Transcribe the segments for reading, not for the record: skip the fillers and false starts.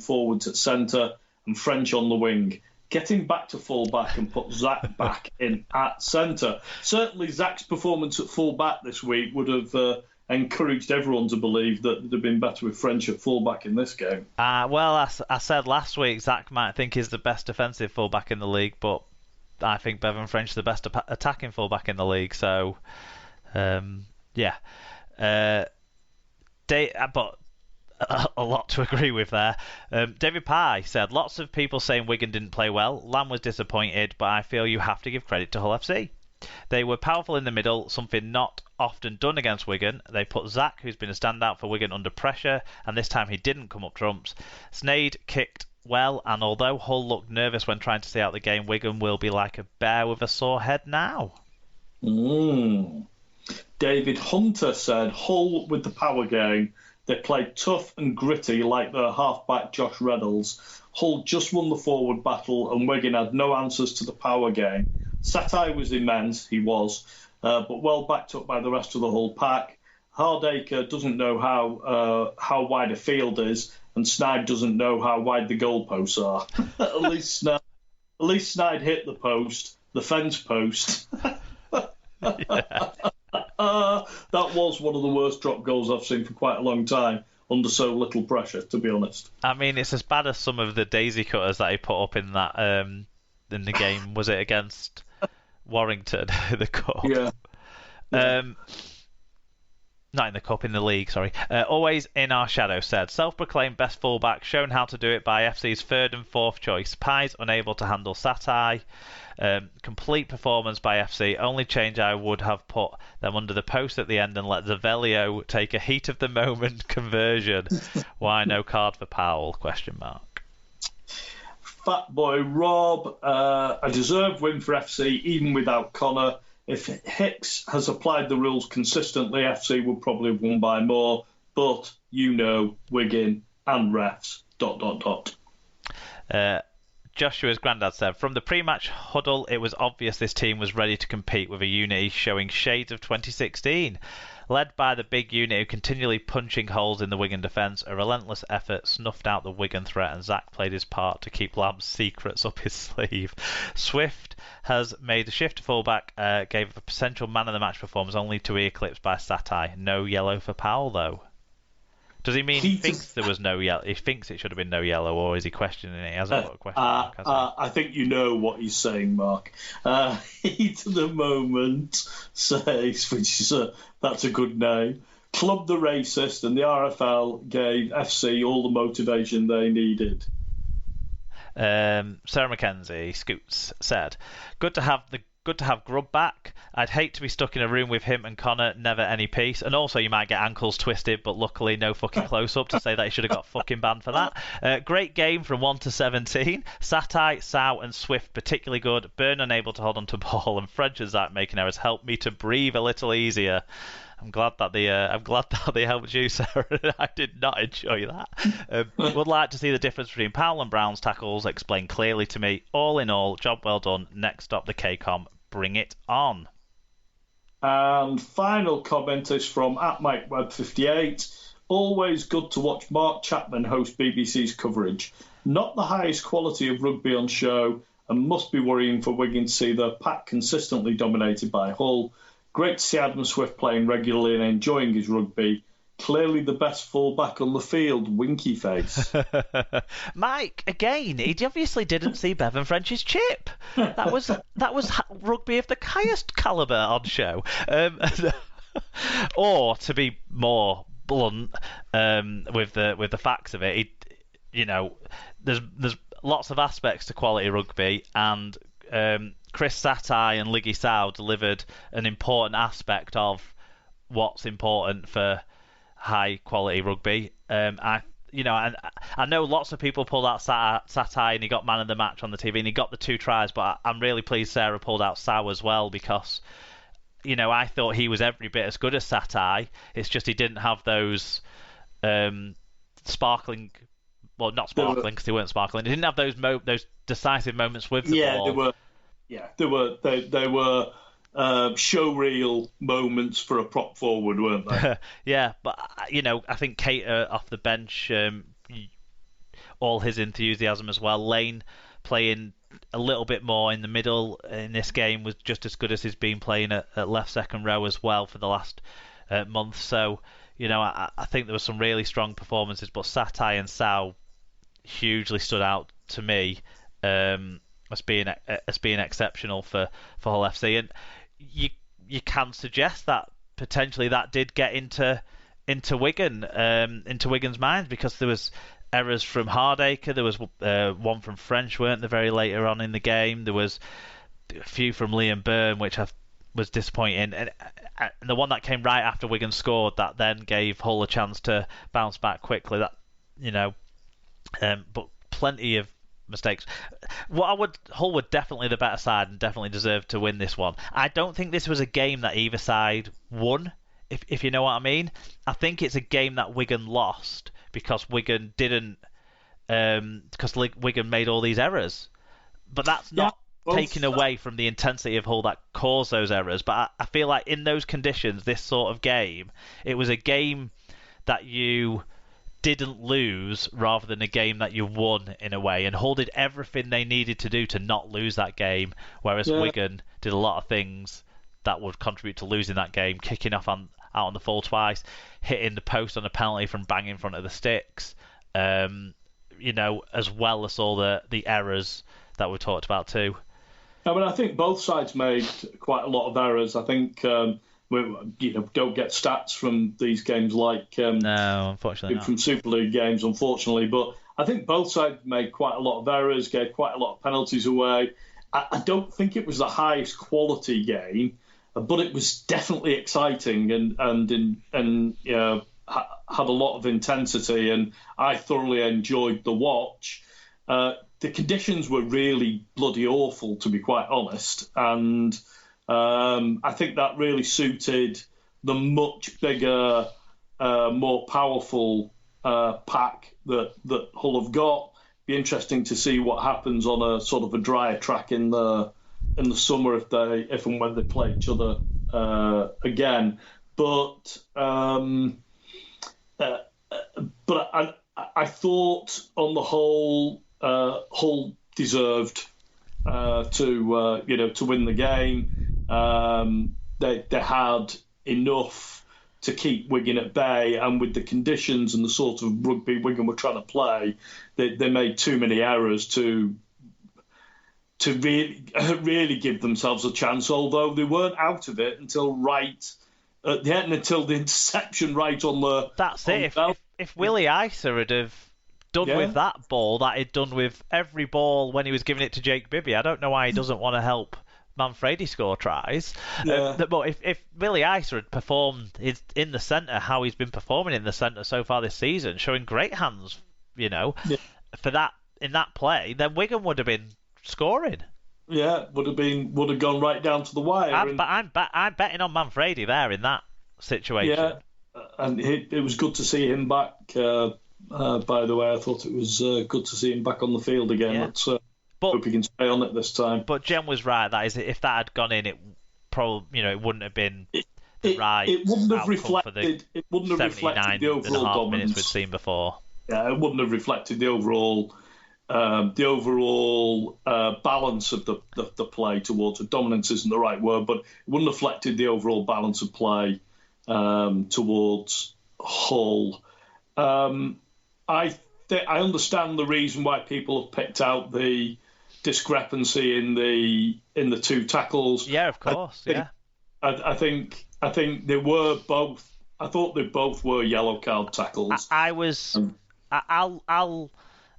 forwards at centre and French on the wing. Get him back to full-back and put Zach back in at centre. Certainly Zach's performance at full-back this week would have encouraged everyone to believe that it'd have been better with French at full-back in this game. Well, I said last week Zach might think he's the best defensive full-back in the league, but I think Bevan French is the best attacking full-back in the league. So, yeah. But a lot to agree with there. David Pye said, lots of people saying Wigan didn't play well. Lamb was disappointed, but I feel you have to give credit to Hull FC. They were powerful in the middle, something not often done against Wigan. They put Zach, who's been a standout for Wigan, under pressure, and this time he didn't come up trumps. Sneyd kicked well, and although Hull looked nervous when trying to stay out the game, Wigan will be like a bear with a sore head now. David Hunter said, Hull with the power game. They played tough and gritty like their half-back Josh Reynolds. Hull just won the forward battle and Wigan had no answers to the power game. Satire was immense, he was, but well backed up by the rest of the Hull pack. Hardacre doesn't know how wide a field is, and Sneyd doesn't know how wide the goalposts are. At least Sneyd hit the post, the fence post. That was one of the worst drop goals I've seen for quite a long time, under so little pressure, to be honest. I mean, it's as bad as some of the daisy cutters that he put up in that in the game. Was it against Warrington, the cup? Yeah. Not in the cup, in the league, sorry. Always in our shadow said, self-proclaimed best fullback, shown how to do it by FC's third and fourth choice. Pye's unable to handle Satire. Complete performance by FC. Only change, I would have put them under the post at the end and let Zavelio take a heat of the moment conversion. Why no card for Powell? ? Fat boy Rob, a deserved win for FC even without Connor. If Hicks has applied the rules consistently, FC would probably have won by more, but Wigan and refs, ... Joshua's granddad said, from the pre-match huddle, it was obvious this team was ready to compete with a unity showing shades of 2016. Led by the big unit who continually punching holes in the Wigan defence, a relentless effort snuffed out the Wigan threat and Zach played his part to keep Lamb's secrets up his sleeve. Swift has made the shift to fullback, gave a potential man of the match performance only to be eclipsed by Satire. No yellow for Powell though. Does he mean he thinks there was no yellow? He thinks it should have been no yellow, or is he questioning it? He hasn't got a question mark, has he? I think you know what he's saying, Mark. Heat of the moment says, which is that's a good name. Club the racist, and the RFL gave FC all the motivation they needed. Sarah McKenzie Scoots said, "Good to have Grub back. I'd hate to be stuck in a room with him and Connor, never any peace. And also you might get ankles twisted, but luckily no fucking close-up to say that he should have got fucking banned for that. Great game from 1 to 17. Satire, Sow and Swift particularly good. Byrne unable to hold on to ball and French and Zach making errors helped me to breathe a little easier." I'm glad that they helped you, Sarah. I did not enjoy that. Would like to see the difference between Powell and Brown's tackles explained clearly to me. All in all, job well done. Next up, the KCOM. Bring it on. And final comment is from @MikeWebb58. Always good to watch Mark Chapman host BBC's coverage. Not the highest quality of rugby on show, and must be worrying for Wigan to see their pack consistently dominated by Hull. Great to see Adam Swift playing regularly and enjoying his rugby. Clearly the best fullback on the field, winky face. Mike, again, he obviously didn't see Bevan French's chip. That was rugby of the highest calibre on show. Or, to be more blunt with the facts of it, there's lots of aspects to quality rugby, and Chris Satire and Liggy Sow delivered an important aspect of what's important for high quality rugby. I know lots of people pulled out Satire and he got man of the match on the TV and he got the 2 tries, but I'm really pleased Sarah pulled out Sow as well, because I thought he was every bit as good as Satire. It's just he didn't have those sparkling, well, not sparkling because they weren't sparkling. He didn't have those decisive moments with the ball. They were showreel moments for a prop forward, weren't they? Yeah, but I think Cater off the bench, all his enthusiasm as well. Lane playing a little bit more in the middle in this game was just as good as he's been playing at left second row as well for the last month. So, I think there were some really strong performances, but Satai and Sao hugely stood out to me as being exceptional for Hull FC. And you can suggest that potentially that did get into Wigan, into Wigan's mind, because there was errors from Hardacre, there was one from French, weren't there, very later on in the game. There was a few from Liam Byrne, which was disappointing, and the one that came right after Wigan scored that then gave Hull a chance to bounce back quickly. But plenty of mistakes. Hull were definitely the better side and definitely deserved to win this one. I don't think this was a game that either side won, if you know what I mean. I think it's a game that Wigan lost because Wigan didn't, because Wigan made all these errors. But that's not taken away from the intensity of Hull that caused those errors. But I feel like in those conditions, this sort of game, it was a game that you didn't lose rather than a game that you won in a way. And Hull did everything they needed to do to not lose that game, whereas Wigan did a lot of things that would contribute to losing that game, kicking off out on the full twice, hitting the post on a penalty from bang in front of the sticks, as well as all the errors that we talked about too. I think both sides made quite a lot of errors. I think we don't get stats from these games like no, unfortunately from Super League games, unfortunately. But I think both sides made quite a lot of errors, gave quite a lot of penalties away. I don't think it was the highest quality game, but it was definitely exciting and had a lot of intensity, and I thoroughly enjoyed the watch. The conditions were really bloody awful, to be quite honest, and I think that really suited the much bigger, more powerful pack that Hull have got. Be interesting to see what happens on a sort of a drier track in the summer if and when they play each other again. But I thought on the whole, Hull deserved to win the game. They had enough to keep Wigan at bay, and with the conditions and the sort of rugby Wigan were trying to play, they made too many errors to really give themselves a chance, although they weren't out of it until right at the end, until the interception right on the... That's it. If Willie Isa had have done with that ball that he'd done with every ball when he was giving it to Jake Bibby, I don't know why he doesn't want to help Manfredi score tries. But if Willie Isa had performed in the centre how he's been performing in the centre so far this season, showing great hands, for that in that play, then Wigan would have been scoring. Yeah, would have gone right down to the wire. But I'm betting on Manfredi there in that situation. Yeah, and it was good to see him back. By the way, I thought it was good to see him back on the field again. Yeah. Let's hope he can stay on it this time. But Jen was right. That is, if that had gone in, it probably it wouldn't have been right. It wouldn't have reflected. It wouldn't have reflected the overall dominance minutes we'd seen before. Yeah, it wouldn't have reflected the overall balance of the play towards it. Dominance isn't the right word, but it wouldn't have reflected the overall balance of play towards Hull. I understand the reason why people have picked out the discrepancy in the two tackles. Yeah, of course. I think they were both. I thought they both were yellow card tackles.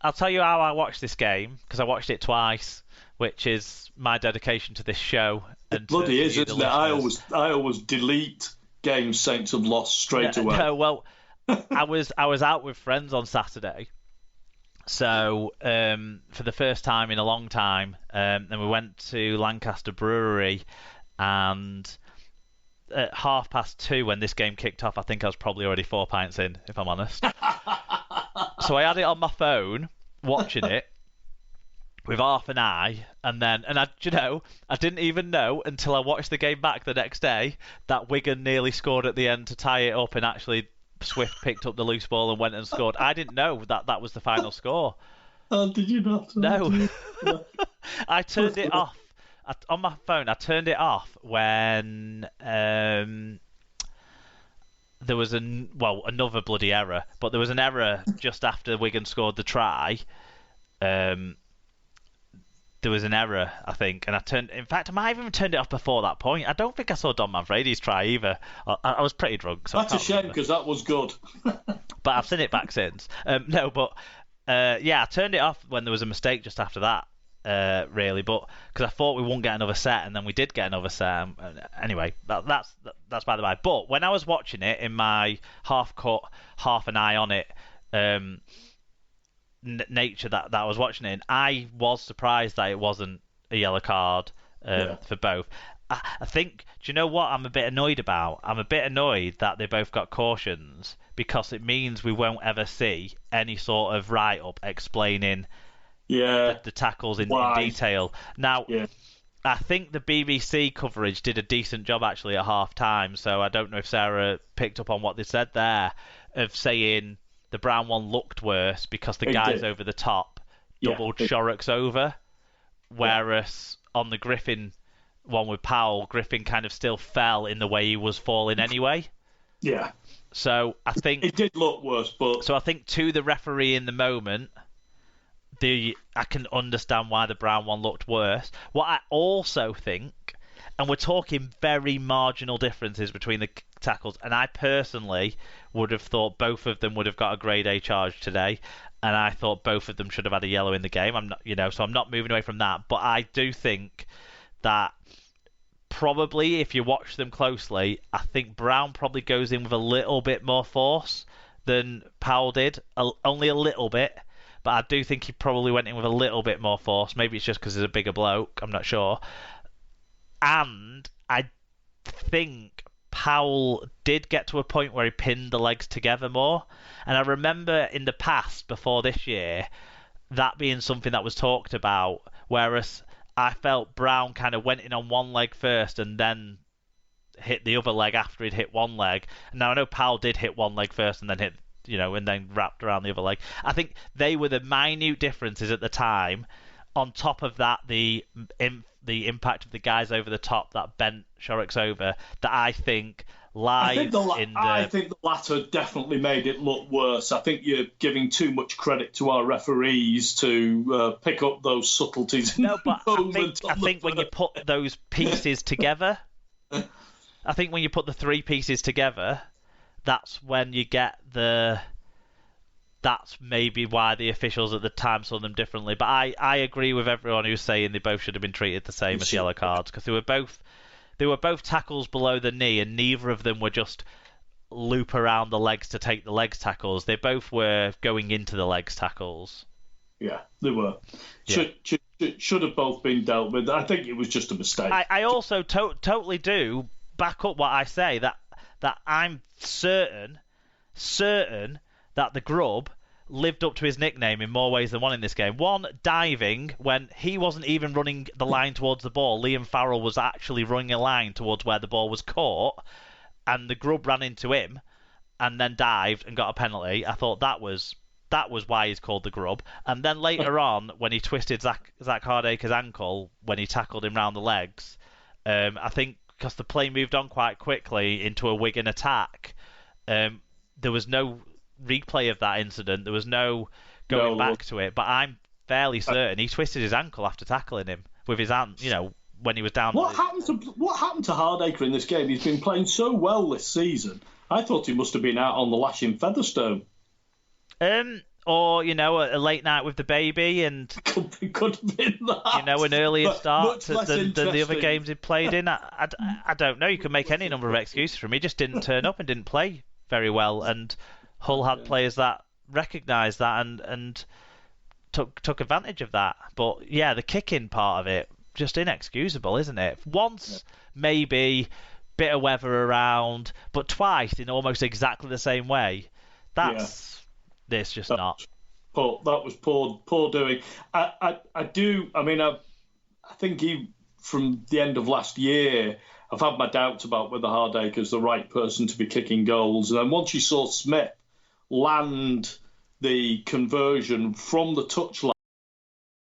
I'll tell you how I watched this game, because I watched it twice, which is my dedication to this show. It bloody is, isn't it? I always delete games Saints have lost straight away. No, well, I was out with friends on Saturday, so for the first time in a long time, and we went to Lancaster Brewery, and at 2:30 when this game kicked off, I think I was probably already 4 pints in, if I'm honest. So I had it on my phone, watching it with half an eye, and I didn't even know until I watched the game back the next day that Wigan nearly scored at the end to tie it up, and actually Swift picked up the loose ball and went and scored. I didn't know that was the final score. Oh, did you not? No. No. I turned it off. On my phone, I turned it off when there was another bloody error, but there was an error just after Wigan scored the try. There was an error, I think, and in fact, I might have even turned it off before that point. I don't think I saw Don Manfredi's try either. I was pretty drunk. So that's a shame, because that was good. But I've seen it back since. I turned it off when there was a mistake just after that, really, but because I thought we wouldn't get another set, and then we did get another set. Anyway, that's by the by. But when I was watching it in my half cut, half an eye on it, nature that I was watching it in, I was surprised that it wasn't a yellow card for both. I think, do you know what I'm a bit annoyed about? I'm a bit annoyed that they both got cautions, because it means we won't ever see any sort of write-up explaining the tackles in detail. Now, I think the BBC coverage did a decent job actually at half-time, so I don't know if Sarah picked up on what they said there, of saying the Brown one looked worse because the guys over the top doubled Shorrock's over, whereas on the Griffin one with Powell, Griffin kind of still fell in the way he was falling anyway. Yeah. So I think it did look worse, but I think to the referee in the moment, I can understand why the Brown one looked worse. What I also think, and we're talking very marginal differences between the tackles, and I personally would have thought both of them would have got a grade A charge today, and I thought both of them should have had a yellow in the game. I'm not, so I'm not moving away from that, but I do think that probably, if you watch them closely, I think Brown probably goes in with a little bit more force than Powell did, only a little bit, but I do think he probably went in with a little bit more force. Maybe it's just because he's a bigger bloke, I'm not sure. And I think Powell did get to a point where he pinned the legs together more, and I remember in the past, before this year, that being something that was talked about, whereas I felt Brown kind of went in on one leg first and then hit the other leg after he'd hit one leg. Now, I know Powell did hit one leg first and then hit, and then wrapped around the other leg. I think they were the minute differences at the time. On top of that, the impact of the guys over the top that bent Shorrock's over, that I think lies I think the latter definitely made it look worse. I think you're giving too much credit to our referees to pick up those subtleties. No, but I think when you put those pieces together, I think when you put the three pieces together, that's when you get that's maybe why the officials at the time saw them differently. But I agree with everyone who's saying they both should have been treated the same as yellow cards, because they were both tackles below the knee, and neither of them were just loop around the legs to take the legs tackles. They both were going into the legs tackles. Yeah, they were. Should have both been dealt with. I think it was just a mistake. I also totally do back up what I say, that I'm certain that the Grub lived up to his nickname in more ways than one in this game. One, diving when he wasn't even running the line towards the ball. Liam Farrell was actually running a line towards where the ball was caught, and the Grub ran into him and then dived and got a penalty. I thought that was why he's called the Grub. And then later on, when he twisted Zach Hardacre's ankle when he tackled him round the legs, I think because the play moved on quite quickly into a Wigan attack, there was no replay of that incident. There was no going back to it, but I'm fairly certain he twisted his ankle after tackling him with his hand, when he was down. What happened to Hardacre in this game? He's been playing so well this season. I thought he must have been out on the lash in Featherstone. Or a late night with the baby, and could have been that. An earlier start than the other games he played in. I don't know. You could make any number of excuses for him. He just didn't turn up and didn't play very well, and Hull had players that recognised that and took advantage of that. But yeah, the kicking part of it, just inexcusable, isn't it? Once, maybe, bit of weather around, but twice in almost exactly the same way. It's just not. That was poor doing. I think from the end of last year, I've had my doubts about whether Hardaker's the right person to be kicking goals. And then once you saw Smith land the conversion from the touchline,